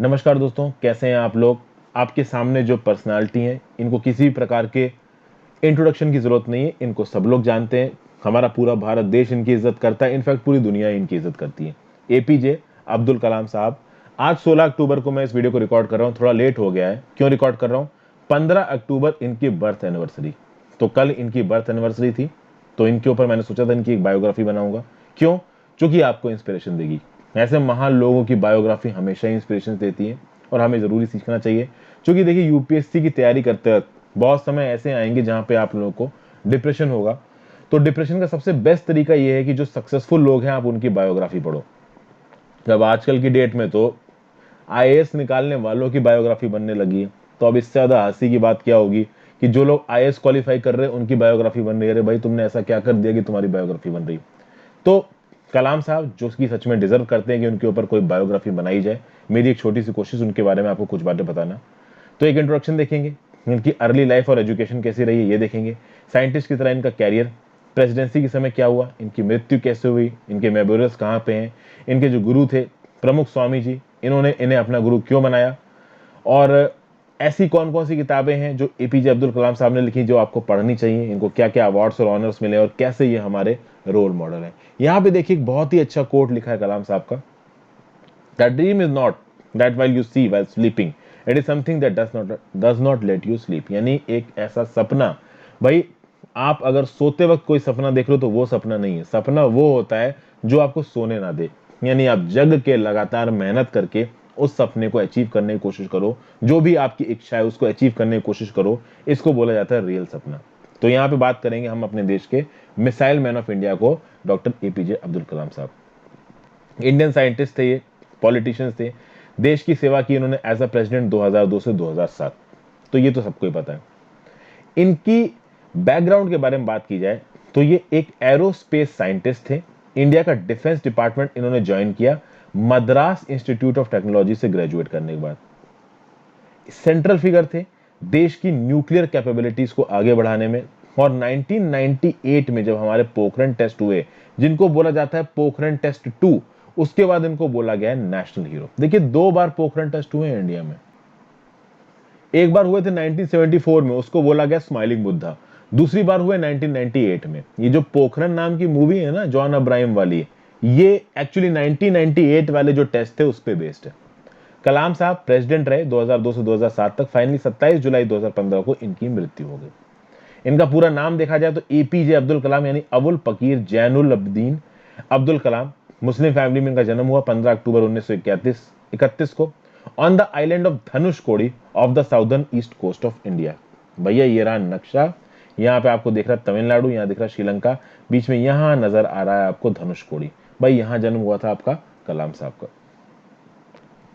नमस्कार दोस्तों, कैसे हैं आप लोग। आपके सामने जो पर्सनालिटी हैं इनको किसी भी प्रकार के इंट्रोडक्शन की जरूरत नहीं है, इनको सब लोग जानते हैं। हमारा पूरा भारत देश इनकी इज्जत करता है, इनफैक्ट पूरी दुनिया इनकी इज्जत करती है। एपीजे अब्दुल कलाम साहब। आज 16 अक्टूबर को मैं इस वीडियो को रिकॉर्ड कर रहा हूँ, थोड़ा लेट हो गया है। क्यों रिकॉर्ड कर रहा हूँ? 15 अक्टूबर इनकी बर्थ एनिवर्सरी, तो कल इनकी बर्थ एनिवर्सरी थी, तो इनके ऊपर मैंने सोचा था इनकी एक बायोग्राफी बनाऊंगा। क्यों? क्योंकि आपको इंस्पिरेशन देगी। ऐसे महान लोगों की बायोग्राफी हमेशा इंस्पिरेशन देती है और हमें जरूरी सीखना चाहिए। क्योंकि देखिए, यूपीएससी की तैयारी करते वक्त बहुत समय ऐसे आएंगे जहां पे आप लोगों को डिप्रेशन होगा। तो डिप्रेशन का सबसे बेस्ट तरीका यह है कि जो सक्सेसफुल लोग हैं आप उनकी बायोग्राफी पढ़ो। जब आजकल की डेट में तो आईएएस निकालने वालों की बायोग्राफी बनने लगी है, तो अब इससे ज्यादा हंसी की बात क्या होगी कि जो लोग आईएएस क्वालिफाई कर रहे हैं उनकी बायोग्राफी बन रही है। अरे भाई, तुमने ऐसा क्या कर दिया कि तुम्हारी बायोग्राफी बन रही है? तो कलाम साहब जो कि सच में डिजर्व करते हैं कि उनके ऊपर कोई बायोग्राफी बनाई जाए। मेरी एक छोटी सी कोशिश उनके बारे में आपको कुछ बातें बताना। तो एक इंट्रोडक्शन देखेंगे, इनकी अर्ली लाइफ और एजुकेशन कैसी रही है ये देखेंगे। साइंटिस्ट की तरह इनका कैरियर, प्रेसिडेंसी के समय क्या हुआ, इनकी मृत्यु कैसे हुई, इनके मेमोरियल्स कहाँ पे हैं, इनके जो गुरु थे प्रमुख स्वामी जी, इन्होंने इन्हें अपना गुरु क्यों बनाया, और ऐसी कौन कौन सी किताबें हैं जो एपीजे अब्दुल कलाम साहब ने लिखी जो आपको पढ़नी चाहिए, इनको क्या क्या अवार्ड्स और ऑनर्स मिले और कैसे ये हमारे रोल मॉडल हैं। यहाँ पे देखिए एक बहुत ही अच्छा कोट लिखा है कलाम साहब का। That dream is not that while you see while sleeping, it is something that does not let you sleep. यानी एक ऐसा सपना, भाई आप अगर सोते वक्त कोई सपना देख रहे हो तो वो सपना नहीं है। सपना वो होता है जो आपको सोने ना दे। यानी आप जग के लगातार मेहनत करके उस सपने को अचीव करने की कोशिश करो, जो भी आपकी इच्छा है उसको अचीव करने की कोशिश करो। इसको बोला जाता है रियल सपना। तो यहाँ पे बात करेंगे हम अपने देश के मिसाइल मैन ऑफ इंडिया को, डॉक्टर एपीजे अब्दुल कलाम साहब। इंडियन साइंटिस्ट थे ये, पॉलिटिशियंस थे। देश की सेवा की इन्होंने एज अ प्रेसिडेंट 2002 से 2007, तो ये तो सबको ही पता है। इनकी बैकग्राउंड के बारे में बात की जाए तो ये एक एरोस्पेस साइंटिस्ट थे। इंडिया का डिफेंस डिपार्टमेंट इन्होंने ज्वाइन किया मद्रास इंस्टीट्यूट ऑफ टेक्नोलॉजी से ग्रेजुएट करने के बाद। सेंट्रल फिगर थे देश की न्यूक्लियर कैपेबिलिटीज को आगे बढ़ाने में। और 1998 में जब हमारे पोखरण टेस्ट हुए, जिनको बोला जाता है पोखरण टेस्ट 2, उसके बाद इनको बोला गया है नेशनल हीरो। देखिए, 2 बार पोखरण टेस्ट हुए हैं इंडिया में। एक बार हुए थे 1974 में, उसको बोला गया स्माइलिंग बुद्धा। दूसरी बार हुए 1998 में। ये जो पोखरण नाम की मूवी है ना, जॉन अब्राहम वाली, ये एक्चुअली 1998 वाले जो टेस्ट थे उस पे बेस्ड है। कलाम साहब प्रेसिडेंट रहे 2002 से 2007 तक। फाइनली 27 जुलाई 2015 को इनकी मृत्यु हो गई। इनका पूरा नाम देखा जाए तो एपीजे अब्दुल कलाम यानी Abul Pakir Jainulabdeen Abdul Kalam. Muslim family में इनका जन्म हुआ 15 अक्टूबर 1931 को on the island of Dhanushkodi off the southern east coast of India. भैया ये रहा नक्शा, यहाँ पे आपको दिख रहा है तमिलनाडु, यहाँ दिख रहा है श्रीलंका, बीच में यहाँ नजर आ रहा है आपको धनुषकोडी। भाई यहाँ जन्म हुआ था आपका कलाम साहब का।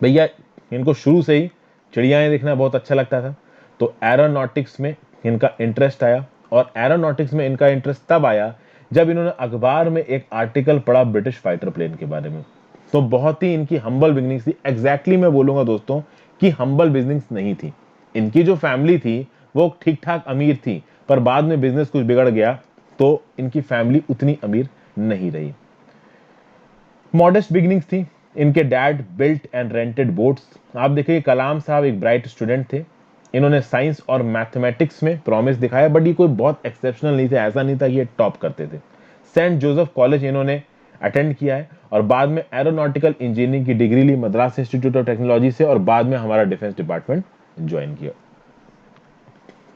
भैया इनको शुरू से ही चिड़ियाएं देखना बहुत अच्छा लगता था, तो एरोनॉटिक्स में इनका इंटरेस्ट आया। और एरोनॉटिक्स में इनका इंटरेस्ट तब आया जब इन्होंने अखबार में एक आर्टिकल पढ़ा ब्रिटिश फाइटर प्लेन के बारे में। तो बहुत ही इनकी हम्बल बिगनिंग्स थी। एग्जैक्टली मैं बोलूंगा दोस्तों कि हम्बल बिगनिंग्स नहीं थी। इनकी जो फैमिली थी वो ठीक ठाक अमीर थी, पर बाद में बिजनेस कुछ बिगड़ गया तो इनकी फैमिली उतनी अमीर नहीं रही। मॉडेस्ट बिगिनिंग्स थी। इनके dad built and rented boats. आप देखिए कलाम साहब एक ब्राइट स्टूडेंट थे। इन्होंने साइंस और मैथमेटिक्स में प्रॉमिस दिखाया, बट ये कोई बहुत एक्सेप्शनल नहीं थे। ऐसा नहीं था कि ये टॉप करते थे। सेंट जोसेफ कॉलेज इन्होंने अटेंड किया है और बाद में एरोनॉटिकल इंजीनियरिंग की डिग्री ली मद्रास इंस्टीट्यूट ऑफ टेक्नोलॉजी से, और बाद में हमारा डिफेंस डिपार्टमेंट ज्वाइन किया।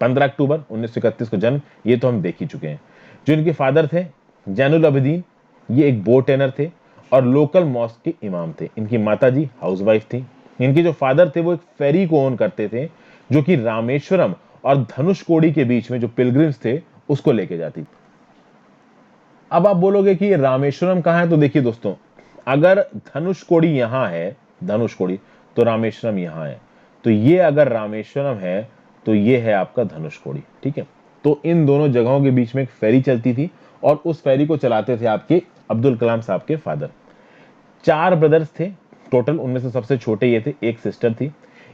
15 अक्टूबर 1931 को जन्म, ये तो हम देख ही चुके हैं। जो इनके फादर थे जैनुल अबदीन, ये एक बोट ट्रेनर थे और लोकल मॉस्क के इमाम थे। इनकी माता जी हाउसवाइफ थी। इनके जो फादर थे वो एक फेरी को ओन करते थे, जो कि रामेश्वरम और धनुषकोडी के बीच में जो पिलग्रिम्स थे उसको लेके जाती। अब आप बोलोगे कि ये रामेश्वरम कहां है, तो देखिए दोस्तों, अगर धनुषकोडी यहां है, धनुषकोडी, तो रामेश्वरम यहां है। तो ये अगर रामेश्वरम है तो ये है आपका धनुषकोडी। ठीक है, तो इन दोनों जगहों के बीच में एक फेरी चलती थी और उस फेरी को चलाते थे आपके अब्दुल कलाम साहब के फादर। 4 ब्रदर्स थे टोटल, उनमें से सबसे छोटे ये थे, एक सिस्टर थी।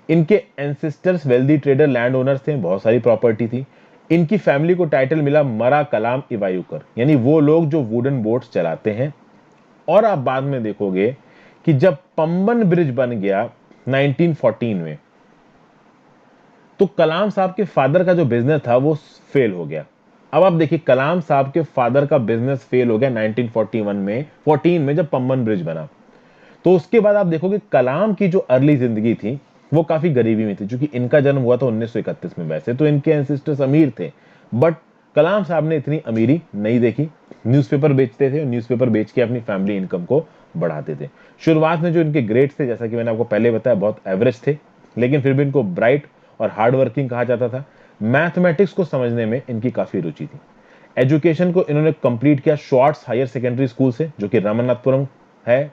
इनके ancestors wealthy trader land owners थे, बहुत सारी प्रॉपर्टी थी। इनकी फैमिली को टाइटल मिला मरा कलाम इवायुकर, यानी वो लोग जो वुडन बोट्स चलाते हैं। और आप बाद में देखोगे कि जब पंबन ब्रिज बन गया 1914 में। तो कलाम साहब के फादर का जो बिजनेस था वो फेल हो गया। अब आप देखिए, कलाम साहब के फादर का बिजनेस फेल हो गया 1941 में, 14 में जब पंबन ब्रिज बना। तो उसके बाद आप देखोगे कलाम की जो अर्ली जिंदगी थी वो काफी गरीबी में थी, क्योंकि इनका जन्म हुआ था 1931 में। वैसे तो इनके एंसेस्टर्स अमीर थे, बट कलाम साहब ने इतनी अमीरी नहीं देखी। न्यूज़पेपर बेचते थे, न्यूज़पेपर बेच के अपनी फैमिली इनकम को बढ़ाते थे। शुरुआत में जो इनके ग्रेड्स थे, जैसा कि मैंने आपको पहले बताया, बहुत एवरेज थे, लेकिन फिर भी इनको ब्राइट और हार्ड वर्किंग कहा जाता था। मैथमेटिक्स को समझने में इनकी काफी रुचि थी। एजुकेशन को इन्होंने कंप्लीट किया शॉर्ट्स हायर सेकेंडरी स्कूल से, जो कि रामनाथपुरम है,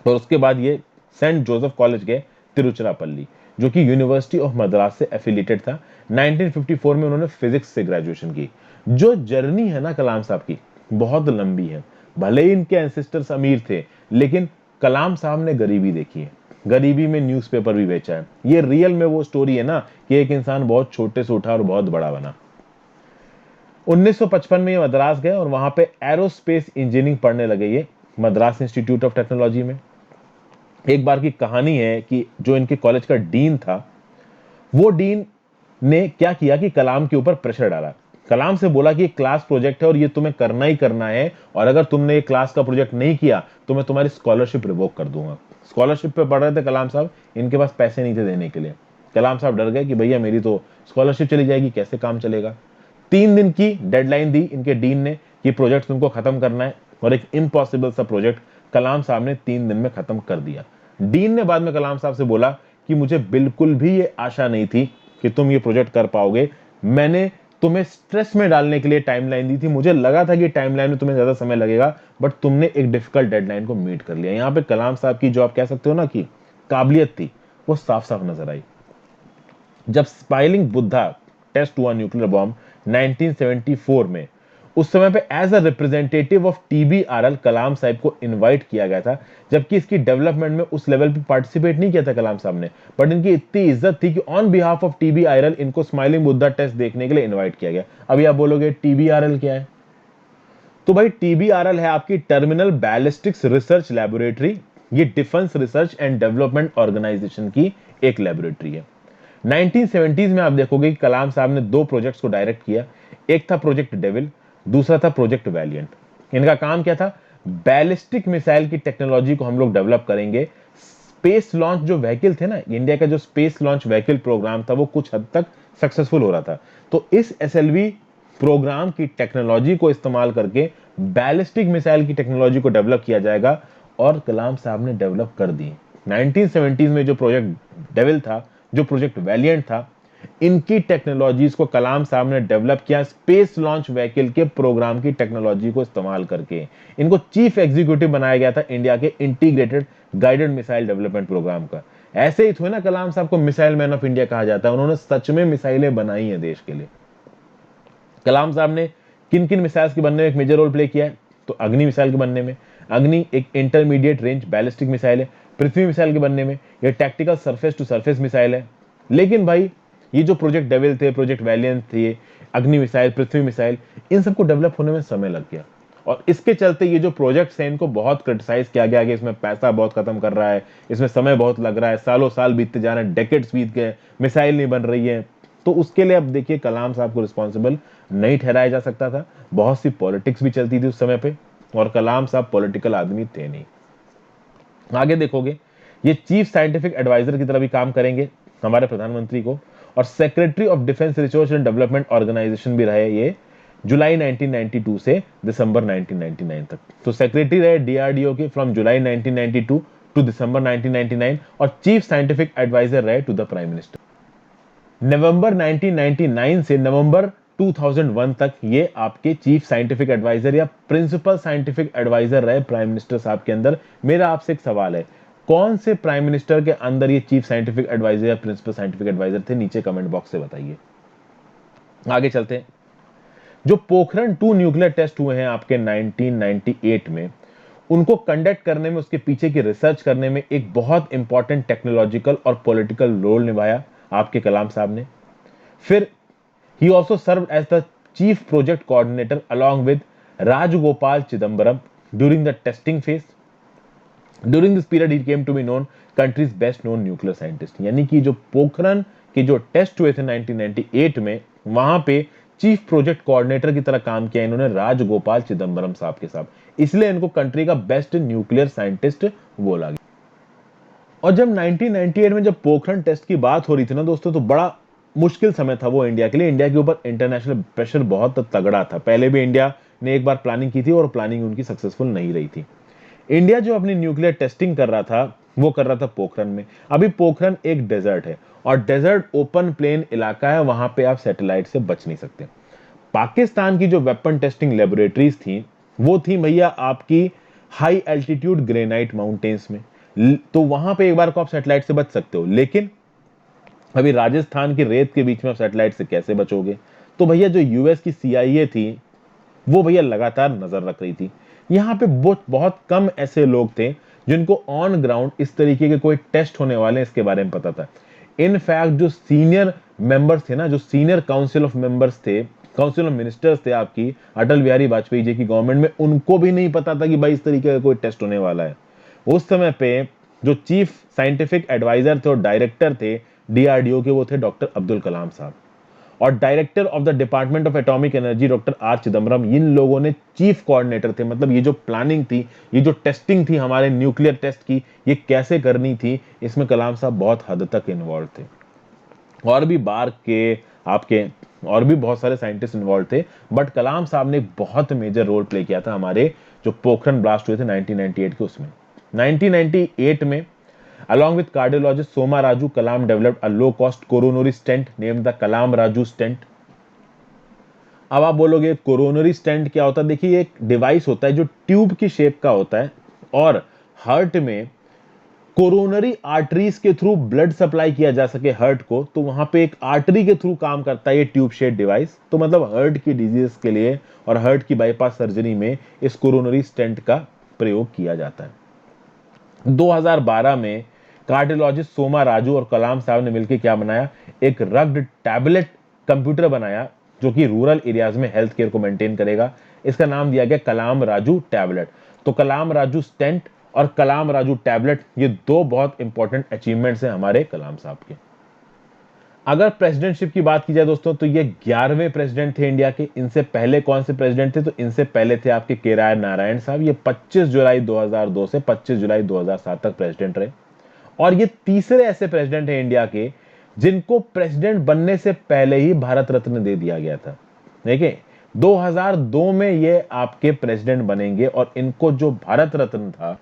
और उसके बाद ये सेंट जोसेफ कॉलेज गए तिरुचिरापल्ली, जो कि यूनिवर्सिटी ऑफ मद्रास से एफिलिएटेड था। 1954 में उन्होंने फिजिक्स से ग्रेजुएशन की। जो जर्नी है ना कलाम साहब की, बहुत लंबी है। भले ही इनके एंसेस्टर्स अमीर थे, लेकिन कलाम साहब ने गरीबी देखी है। गरीबी में न्यूज़पेपर भी बेचा है। ये रियल में वो स्टोरी है ना कि एक इंसान बहुत छोटे से उठा और बहुत बड़ा बना। 1955 में ये मद्रास गए और वहां पे एरोस्पेस इंजीनियरिंग पढ़ने लगे, ये मद्रास इंस्टीट्यूट ऑफ टेक्नोलॉजी में। एक बार की कहानी है कि जो इनके कॉलेज का डीन था, वो डीन ने क्या किया कि कलाम के ऊपर प्रेशर डाला। कलाम से बोला कि ये क्लास प्रोजेक्ट है और ये तुम्हें करना ही करना है, और अगर तुमने ये क्लास का प्रोजेक्ट नहीं किया तो मैं तुम्हारी स्कॉलरशिप रिवोक कर दूंगा। स्कॉलरशिप पे पढ़ रहे थे कलाम साहब, इनके पास पैसे नहीं थे देने के लिए। कलाम साहब डर गए कि भैया मेरी तो स्कॉलरशिप चली जाएगी, कैसे काम चलेगा। 3 दिन की डेडलाइन दी इनके डीन ने कि प्रोजेक्ट तुमको खत्म करना है, और एक इम्पॉसिबल सा प्रोजेक्ट कलाम साहब ने 3 दिन में खत्म कर दिया। डीन ने बाद में कलाम साहब से बोला कि मुझे बिल्कुल भी ये आशा नहीं थी कि तुम ये प्रोजेक्ट कर पाओगे। मैंने तुम्हें स्ट्रेस में डालने के लिए टाइमलाइन दी थी, मुझे लगा था कि टाइमलाइन में तुम्हें ज्यादा समय लगेगा, बट तुमने एक डिफिकल्ट डेडलाइन को मीट कर लिया। यहां पे कलाम साहब की जो आप कह सकते हो ना कि काबिलियत थी, वो साफ साफ नजर आई। जब स्माइलिंग बुद्धा टेस्ट हुआ न्यूक्लियर बॉम्ब 1974 में, उस समय पे एज अ रिप्रेजेंटेटिव ऑफ टीबीआरएल कलाम साहब को इनवाइट किया गया था, जबकि इसकी डेवलपमेंट में उस लेवल पे पार्टिसिपेट नहीं किया था कलाम साहब ने, बट इनकी इतनी इज्जत थी कि ऑन बिहाफ ऑफ टीबीआरएल इनको स्माइलिंग बुद्धा टेस्ट देखने के लिए इनवाइट किया गया। अभी आप बोलोगे टीबीआरएल क्या है? तो भाई टीबीआरएल है आपकी टर्मिनल बैलिस्टिक्स रिसर्च लेबोरेटरी। ये defence research and development organisation की एक लेबोरेटरी है। 1970s में आप देखोगे कि कलाम साहब ने 2 प्रोजेक्ट्स को डायरेक्ट किया। एक था प्रोजेक्ट डेविल, दूसरा था प्रोजेक्ट वैलियंट। इनका काम क्या था? बैलिस्टिक मिसाइल की टेक्नोलॉजी को हम लोग डेवलप करेंगे। स्पेस लॉन्च जो व्हीकल थे ना, इंडिया का जो स्पेस लॉन्च व्हीकल प्रोग्राम था वो कुछ हद तक सक्सेसफुल हो रहा था। तो इस एसएलवी प्रोग्राम की टेक्नोलॉजी को इस्तेमाल करके बैलिस्टिक मिसाइल की टेक्नोलॉजी को डेवलप किया जाएगा, और कलाम साहब ने डेवलप कर दी। 1970s में जो प्रोजेक्ट डेविल था, जो प्रोजेक्ट वैलियंट था, इनकी टेक्नोलॉजीज को कलाम साहब ने डेवलप किया स्पेस लॉन्च व्हीकल के प्रोग्राम की टेक्नोलॉजी को इस्तेमाल करके। इनको चीफ एग्जीक्यूटिव बनाया गया था इंडिया के integrated guided missile development programme का। ऐसे ही थोड़े ना कलाम साहब को मिसाइल मैन ऑफ इंडिया कहा जाता है, उन्होंने सच में मिसाइलें बनाई हैं देश के लिए। कलाम साहब ने किन किन मिसाइल्स के बनने में एक मेजर रोल प्ले किया है? तो अग्नि मिसाइल के बनने में, अग्नि एक इंटरमीडिएट रेंज बैलिस्टिक मिसाइल है। पृथ्वी मिसाइल के बनने में ये tactical surface to surface missile है। लेकिन भाई ये जो प्रोजेक्ट डेविल थे, प्रोजेक्ट वैलियंट थे, अग्नि मिसाइल, पृथ्वी मिसाइल, इन सबको डेवलप होने में समय लग गया, और इसके चलते ये जो प्रोजेक्ट्स हैं इनको बहुत क्रिटिसाइज किया गया कि इसमें पैसा बहुत खत्म कर रहा है, इसमें समय बहुत लग रहा है, सालों साल बीतते जा रहे हैं, डेकेड्स बीत गए, मिसाइल नहीं बन रही है। तो उसके लिए अब देखिए कलाम साहब को रिस्पॉन्सिबल नहीं ठहराया जा सकता था। बहुत सी पॉलिटिक्स भी चलती थी उस समय पे, और कलाम साहब पॉलिटिकल आदमी थे नहीं। आगे देखोगे ये चीफ साइंटिफिक एडवाइजर की तरह भी काम करेंगे हमारे प्रधानमंत्री को, और secretary of defence research and development organisation भी रहे ये जुलाई 1992 से दिसंबर 1999 तक। तो सेक्रेटरी रहे डीआरडीओ के फ्रॉम जुलाई 1992 टू दिसंबर 1999, और चीफ साइंटिफिक एडवाइजर रहे टू द प्राइम मिनिस्टर। नवंबर 1999 से नवंबर 2001 तक ये आपके चीफ साइंटिफिक एडवाइजर या प्रिंसिपल साइंटिफिक एडवाइजर रहे प्राइम मिनिस्टर साहब के अंदर। मेरा आपसे एक सवाल है, कौन से प्राइम मिनिस्टर के अंदर ये चीफ साइंटिफिक एडवाइजर या प्रिंसिपल साइंटिफिक एडवाइजर थे? नीचे कमेंट बॉक्स से बताइए। आगे चलते हैं। जो पोखरण 2 न्यूक्लियर टेस्ट हुए हैं आपके 1998 में, उनको कंडक्ट करने में, उसके पीछे की रिसर्च करने में एक बहुत इंपॉर्टेंट टेक्नोलॉजिकल और पॉलिटिकल रोल निभाया आपके कलाम साहब ने। फिर he also served as the chief project coordinator along with Rajagopal Chidambaram during the testing phase. During this period, he came to be known countries best known nuclear scientist, यानी कि जो पोखरण के जो टेस्ट हुए थे 1998 में, वहां पे चीफ प्रोजेक्ट कोऑर्डिनेटर की तरह काम किया इन्होंने राजगोपाल चिदम्बरम साहब के साथ, इसलिए इनको कंट्री का बेस्ट न्यूक्लियर साइंटिस्ट बोला गया। और जब 1998 में जब पोखरण टेस्ट की बात हो रही थी ना दोस्तों, तो बड़ा मुश्किल समय था वो इंडिया के लिए। इंडिया के ऊपर इंटरनेशनल प्रेशर बहुत तगड़ा था। पहले भी इंडिया ने एक बार प्लानिंग की थी और प्लानिंग उनकी सक्सेसफुल नहीं रही थी। इंडिया जो अपनी न्यूक्लियर टेस्टिंग कर रहा था वो कर रहा था पोखरण में। अभी पोखरण एक डेजर्ट है और डेजर्ट ओपन प्लेन इलाका है, वहां पे आप सैटेलाइट से बच नहीं सकते। पाकिस्तान की जो वेपन टेस्टिंग लेबोरेटरीज थी वो थी भैया आपकी हाई एल्टीट्यूड ग्रेनाइट माउंटेन्स में, तो वहां पे एक बार को आप सैटेलाइट से बच सकते हो, लेकिन अभी राजस्थान की रेत के बीच में आप सैटेलाइट से कैसे बचोगे? तो भैया जो यूएस की सीआईए थी वो भैया लगातार नजर रख रही थी। यहाँ पे बहुत कम ऐसे लोग थे जिनको ऑन ग्राउंड इस तरीके के कोई टेस्ट होने वाले हैं इसके बारे में पता था। इनफैक्ट जो सीनियर मेंबर्स थे ना, जो सीनियर काउंसिल ऑफ मेंबर्स थे, काउंसिल ऑफ मिनिस्टर्स थे आपकी अटल बिहारी वाजपेयी जी की गवर्नमेंट में, उनको भी नहीं पता था कि भाई इस तरीके का कोई टेस्ट होने वाला है। उस समय पे जो चीफ साइंटिफिक एडवाइजर थे और डायरेक्टर थे डीआरडीओ के, वो थे डॉक्टर अब्दुल कलाम साहब, और director of the department of atomic energy doctor R Chidambaram. इन लोगों ने चीफ कोऑर्डिनेटर थे, मतलब ये जो प्लानिंग थी, ये जो टेस्टिंग थी हमारे न्यूक्लियर टेस्ट की, ये कैसे करनी थी, इसमें कलाम साहब बहुत हद तक इन्वॉल्व थे। और भी बार के आपके और भी बहुत सारे साइंटिस्ट इन्वॉल्व थे, बट कलाम साहब ने एक बहुत मेजर रोल प्ले किया था हमारे जो पोखरण ब्लास्ट हुए थे 1998 के उसमें। 1998 में along with cardiologist Soma Raju, Kalam developed a low-cost coronary stent named the Kalam Raju stent. अब आप बोलोगे कोरोनरी स्टेंट क्या होता है? देखिए एक डिवाइस होता है जो ट्यूब की शेप का होता है और हार्ट में कोरोनरी आर्टरीज के थ्रू ब्लड सप्लाई किया जा सके हार्ट को, तो वहां पे एक आर्टरी के थ्रू काम करता है ये ट्यूब शेप डिवाइस। तो मतलब हार्ट की डिजीज के लिए और हार्ट की बाईपास सर्जरी में इस कोरोनरी स्टेंट का प्रयोग किया जाता है। 2012 में कार्डियोलॉजिस्ट सोमा राजू और कलाम साहब ने मिलकर क्या बनाया? एक रग्ड टैबलेट कंप्यूटर बनाया जो कि रूरल एरियाज में हेल्थ केयर को मेंटेन करेगा। इसका नाम दिया गया कलाम राजू टैबलेट। तो कलाम राजू स्टेंट और कलाम राजू टैबलेट, ये दो बहुत इंपॉर्टेंट अचीवमेंट्स हैं हमारे कलाम साहब के। अगर प्रेसिडेंटशिप की बात की जाए दोस्तों, तो ये 11वें प्रेसिडेंट थे इंडिया के। इनसे पहले कौन से प्रेसिडेंट थे? तो इनसे पहले थे आपके के नारायण साहब। ये 25 जुलाई 2002 से 25 जुलाई 2007 तक प्रेसिडेंट रहे। और ये तीसरे ऐसे प्रेसिडेंट हैं इंडिया के जिनको प्रेसिडेंट बनने से पहले ही भारत रत्न दे दिया गया था। देखिए 2002 में ये आपके प्रेसिडेंट बनेंगे और इनको जो भारत रत्न था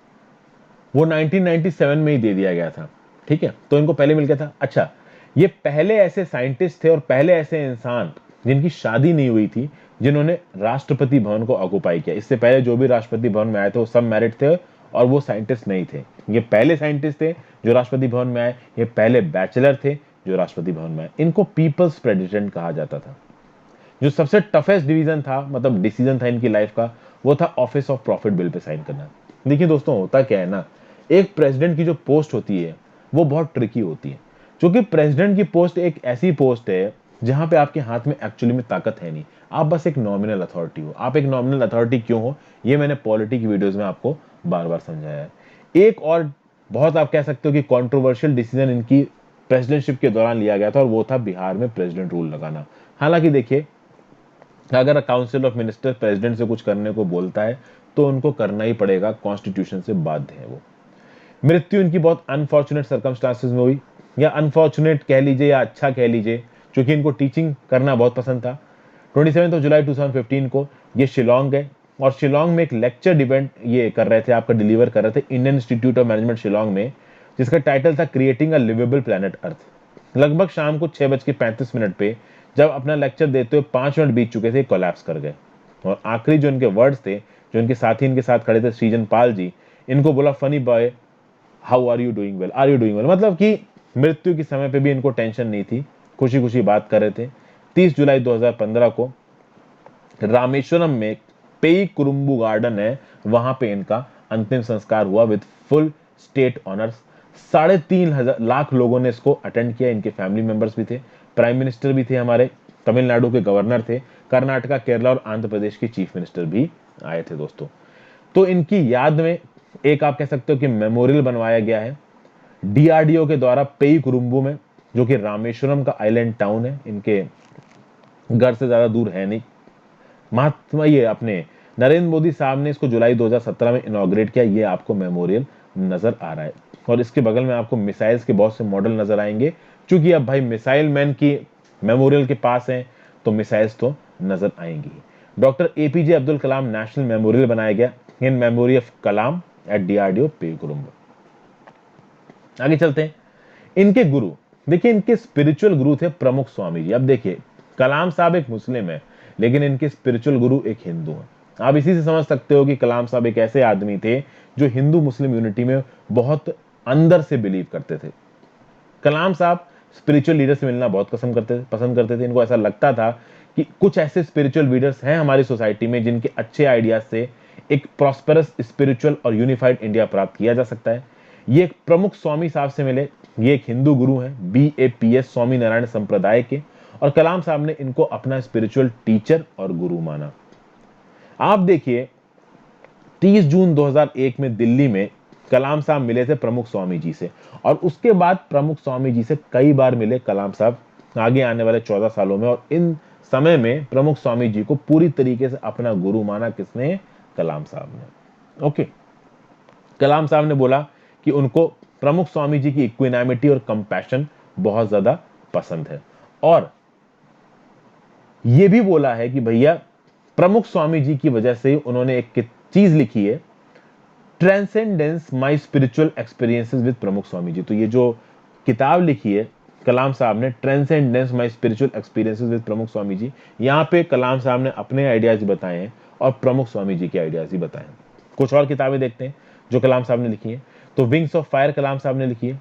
वो 1997 में ही दे दिया गया था। ठीक है, तो इनको पहले मिल गया था। अच्छा, ये पहले ऐसे साइंटिस्ट थे और पहले ऐसे इंसान जिनकी शादी नहीं हुई थी जिन्होंने राष्ट्रपति भवन को ऑक्युपाई किया। इससे पहले जो भी राष्ट्रपति भवन में आए थे वो सब मैरिड थे और वो साइंटिस्ट नहीं थे। ये पहले साइंटिस्ट थे जो राष्ट्रपति भवन में आए, ये पहले बैचलर थे जो राष्ट्रपति भवन में आए। इनको पीपल्स प्रेसिडेंट कहा जाता था। जो सबसे टफेस्ट डिवीजन था, मतलब डिसीजन था इनकी लाइफ का, वो था ऑफिस ऑफ प्रॉफिट बिल पे साइन करना। देखिए दोस्तों, होता क्या है ना, एक प्रेसिडेंट की जो पोस्ट होती है वो बहुत ट्रिकी होती है, क्योंकि प्रेसिडेंट की पोस्ट एक ऐसी पोस्ट है जहां पे आपके हाथ में एक्चुअली में ताकत है नहीं, आप बस एक नॉमिनल अथॉरिटी हो। आप एक नॉमिनल अथॉरिटी क्यों हो, ये मैंने पॉलिटी की वीडियोस में आपको बार बार समझाया है। एक और बहुत आप कह सकते हो कि कंट्रोवर्शियल डिसीजन इनकी प्रेसिडेंटशिप के दौरान लिया गया था और वो था बिहार में प्रेसिडेंट रूल लगाना। हालांकि देखिए, अगर काउंसिल ऑफ मिनिस्टर प्रेसिडेंट से कुछ करने को बोलता है तो उनको करना ही पड़ेगा, कॉन्स्टिट्यूशन से बाध्य है वो। मृत्यु इनकी बहुत अनफॉर्चुनेट सर्कमस्टांसेस में हुई, या अनफॉर्चुनेट कह लीजिए या अच्छा कह लीजिए, क्योंकि इनको टीचिंग करना बहुत पसंद था। 27 जुलाई 2015 को ये शिलोंग गए और शिलोंग में एक लेक्चर इवेंट ये कर रहे थे, आपका डिलीवर कर रहे थे Indian institute of management Shillong में, जिसका टाइटल था creating a liveable planet earth. लगभग शाम को 6:35 पे जब अपना लेक्चर देते हुए 5 मिनट बीत चुके थे, कोलैप्स कर गए। और आखिरी जो इनके वर्ड्स थे, जो इनके साथी इनके साथ खड़े थे सृजन पाल जी, इनको बोला funny boy how are you doing well, are you doing well, मतलब कि मृत्यु के समय पे भी इनको टेंशन नहीं थी, खुशी खुशी बात कर रहे थे। 30 जुलाई 2015 को रामेश्वरम में पेई कुरुम्बू गार्डन है, वहां पे इनका अंतिम संस्कार हुआ with full state honours. 3.5 lakh लोगों ने इसको अटेंड किया। इनके फैमिली मेंबर्स भी थे, प्राइम मिनिस्टर भी थे हमारे, तमिलनाडु के गवर्नर थे, कर्नाटका, केरला और आंध्र प्रदेश के चीफ मिनिस्टर भी आए थे दोस्तों। तो इनकी याद में एक आप कह सकते हो कि मेमोरियल बनवाया गया है। डीआरडीओ के द्वारा पेई कुरुम्बू में, जो कि रामेश्वरम का आइलैंड टाउन है, इनके घर से ज्यादा दूर है नहीं, महात्मा ये अपने नरेंद्र मोदी साहब ने इसको जुलाई 2017 में इनॉग्रेट किया। ये आपको मेमोरियल नजर आ रहा है और इसके बगल में आपको मिसाइल्स के बहुत से मॉडल नजर आएंगे। क्योंकि अब भाई मिसाइल मैन की मेमोरियल के पास है तो मिसाइल्स तो नजर आएंगी। Doctor APJ Abdul Kalam national memorial बनाया गया in memory of Kalam at DRDO Peikarumbu. आगे चलते हैं। इनके गुरु, देखिए इनके स्पिरिचुअल गुरु थे प्रमुख स्वामी जी। अब देखिए कलाम साहब एक मुस्लिम है लेकिन इनके स्पिरिचुअल गुरु एक हिंदू है। आप इसी से समझ सकते हो कि कलाम साहब एक ऐसे आदमी थे जो हिंदू मुस्लिम यूनिटी में बहुत अंदर से बिलीव करते थे। कलाम साहब स्पिरिचुअल लीडर से मिलना बहुत पसंद करते थे। इनको ऐसा लगता था कि कुछ ऐसे स्पिरिचुअल लीडर्स हैं हमारी सोसाइटी में जिनके अच्छे आइडियाज से एक प्रॉस्पेरस स्पिरिचुअल और यूनिफाइड इंडिया प्राप्त किया जा सकता है। ये एक प्रमुख स्वामी साहब से मिले। ये एक हिंदू गुरु हैं, बीएपीएस स्वामी नारायण संप्रदाय के, और कलाम साहब ने इनको अपना स्पिरिचुअल टीचर और गुरु माना। आप देखिए 30 जून 2001 में दिल्ली में कलाम साहब मिले थे प्रमुख स्वामी जी से, और उसके बाद प्रमुख स्वामी जी से कई बार मिले कलाम साहब आगे आने वाले 14 सालों में। और इन समय में प्रमुख स्वामी जी को पूरी तरीके से अपना गुरु माना किसने? कलाम साहब ने। ओके, कलाम साहब ने बोला कि उनको प्रमुख स्वामी जी की इक्विनामिटी और कंपैशन बहुत ज्यादा पसंद है, और यह भी बोला है कि भैया प्रमुख स्वामी जी की वजह से उन्होंने एक चीज लिखी है, transcendence my spiritual experiences with प्रमुख स्वामी जी। तो ये जो किताब लिखी है कलाम साहब ने, transcendence my spiritual experiences with प्रमुख स्वामी जी, यहाँ पे कलाम साहब ने अपने आइडियाज बताए हैं और प्रमुख स्वामी जी के आइडियाज ही बताए हैं। कुछ और किताबें देखते हैं जो कलाम साहब ने लिखी है। तो विंग्स ऑफ फायर कलाम साहब ने लिखी है।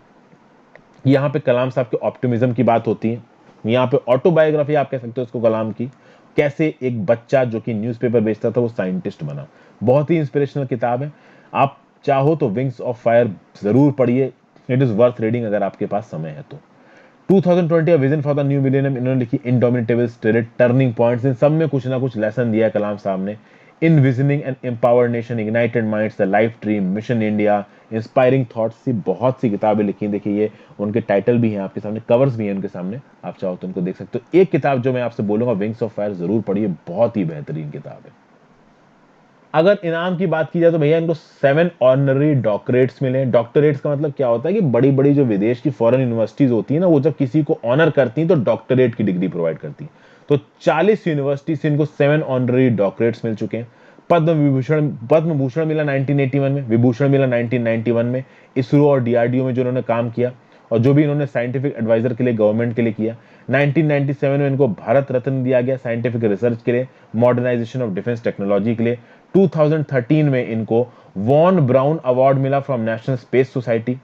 यहाँ पे कलाम साहब के ऑप्टिमिज्म की बात होती है। यहाँ पे ऑटोबायोग्राफी आप कह सकते हो उसको कलाम की, कैसे एक बच्चा जो कि न्यूज़पेपर बेचता था वो साइंटिस्ट बना। बहुत ही इंस्पिरेशनल किताब है। आप चाहो तो विंग्स ऑफ फायर जरूर पढ़िए, इट इज वर्थ रीडिंग अगर आपके पास समय है तो। 2020 vision for the new millennium इन्होंने लिखी, इंडोमिनेटेबल स्पिरिट, टर्निंग पॉइंट्स, इन सब में कुछ ना कुछ लेसन दिया है कलाम साहब ने। Envisioning and empowered nation, ignited minds, the life dream, mission India, inspiring thoughts, सी बहुत सी किताबें लिखी हैं। देखिए ये उनके टाइटल भी हैं आपके सामने, कवर्स भी हैं उनके सामने, आप चाहो तो उनको देख सकते हो। एक किताब जो मैं आपसे बोलूंगा विंग्स ऑफ फायर जरूर पढ़िए, बहुत ही बेहतरीन किताब है। अगर इनाम की बात की जाए तो भैया इनको 7 ऑनररी डॉक्टरेट्स मिले। डॉक्टरेट्स का मतलब क्या होता है कि बड़ी बड़ी जो विदेश की फॉरेन यूनिवर्सिटीज होती है ना, वो जब किसी को ऑनर करती हैं तो डॉक्टरेट की डिग्री प्रोवाइड करती है। तो 40 यूनिवर्सिटी से इनको 7 ऑनररी डॉक्टरेट्स मिल चुके हैं। पद्म भूषण मिला 1981 में, विभूषण मिला 1991 में, इसरो और डीआरडीओ में जो उन्होंने काम किया और जो भी इन्होंने साइंटिफिक एडवाइजर के लिए गवर्नमेंट के लिए किया। 1997 में इनको भारत रत्न दिया गया साइंटिफिक रिसर्च के लिए, मॉडर्नाइजेशन ऑफ डिफेंस टेक्नोलॉजी के लिए। 2013 में इनको वॉन ब्राउन अवार्ड मिला from national space society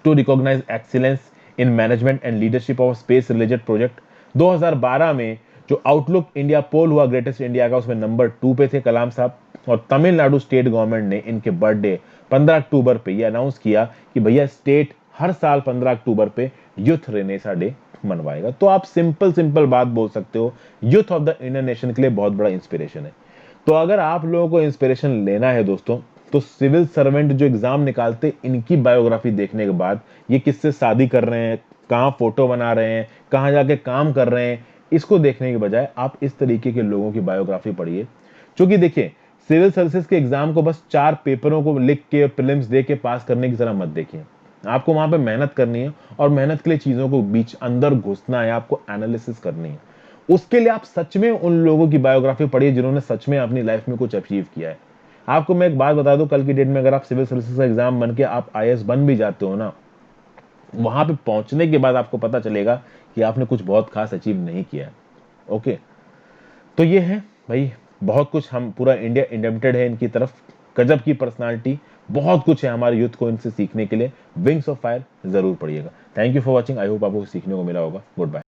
to recognise excellence in management and leadership of space related project. 2012 में जो आउटलुक इंडिया पोल हुआ ग्रेटेस्ट इंडिया का, उसमें नंबर 2 पे थे कलाम साहब। और तमिलनाडु स्टेट गवर्नमेंट ने इनके बर्थडे 15 अक्टूबर पे ये अनाउंस किया कि भैया स्टेट हर साल 15 अक्टूबर पे यूथ रेनेसा डे मनवाएगा। तो आप सिंपल बात बोल सकते हो, youth of the Indian nation के लिए बहुत बड़ा इंस्पिरेशन है। तो अगर आप लोगों को इंस्पिरेशन लेना है दोस्तों, तो सिविल सर्वेंट जो एग्जाम निकालते इनकी बायोग्राफी देखने के बाद, ये किससे शादी कर रहे हैं, कहाँ फोटो बना रहे हैं, कहाँ जाके काम कर रहे हैं, इसको देखने के बजाय आप इस तरीके के लोगों की बायोग्राफी पढ़िए। क्योंकि देखिए सिविल सर्विसेज के एग्जाम को बस 4 पेपरों को लिख के प्रीलिम्स दे के पास करने की तरह मत देखिए। आपको वहां पे मेहनत करनी है और मेहनत के लिए चीजों को बीच अंदर घुसना है, आपको एनालिसिस करनी है। उसके लिए आप सच में उन लोगों की बायोग्राफी पढ़िए जिन्होंने सच में अपनी लाइफ में कुछ अचीव किया है। आपको मैं एक बात बता दूं, कल की डेट में अगर आप सिविल सर्विसेज का एग्जाम बन के आप आईएएस बन भी जाते हो ना, वहां पे पहुंचने के बाद आपको पता चलेगा कि आपने कुछ बहुत खास अचीव नहीं किया है। ओके, तो ये है भाई बहुत कुछ, हम पूरा इंडिया इंडेप्टेड है इनकी तरफ। गजब की पर्सनालिटी, बहुत कुछ है हमारे यूथ को इनसे सीखने के लिए। विंग्स ऑफ फायर जरूर पढ़िएगा। Thank you for watching, I hope आपको सीखने को मिला होगा। Good bye.